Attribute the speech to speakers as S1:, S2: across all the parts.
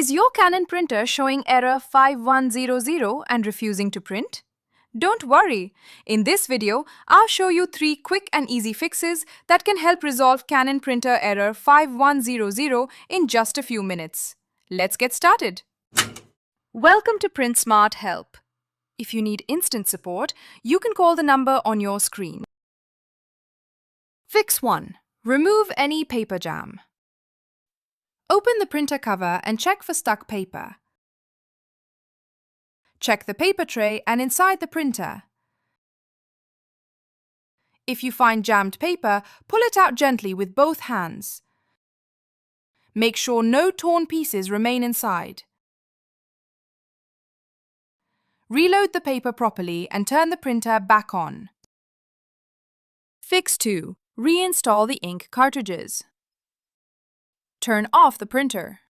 S1: Is your Canon printer showing error 5100 and refusing to print? Don't worry. In this video, I'll show you 3 quick and easy fixes that can help resolve Canon Printer Error 5100 in just a few minutes. Let's get started. Welcome to Print Smart Help. If you need instant support, you can call the number on your screen. Fix 1. Remove any paper jam. Open the printer cover and check for stuck paper. Check the paper tray and inside the printer. If you find jammed paper, pull it out gently with both hands. Make sure no torn pieces remain inside. Reload the paper properly and turn the printer back on. Fix 2. Reinstall the ink cartridges. Turn off the printer.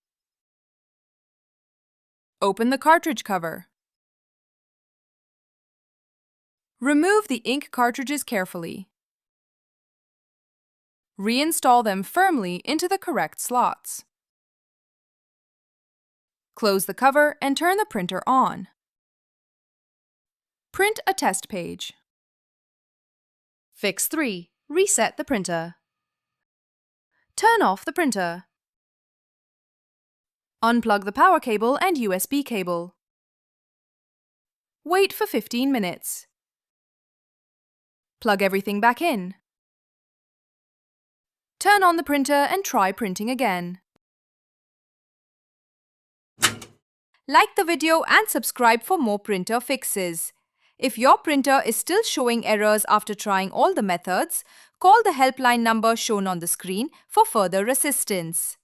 S1: Open the cartridge cover. Remove the ink cartridges carefully. Reinstall them firmly into the correct slots. Close the cover and turn the printer on. Print a test page. Fix 3. Reset the printer. Turn off the printer. Unplug the power cable and USB cable. Wait for 15 minutes. Plug everything back in. Turn on the printer and try printing again. Like the video and subscribe for more printer fixes. If your printer is still showing errors after trying all the methods, call the helpline number shown on the screen for further assistance.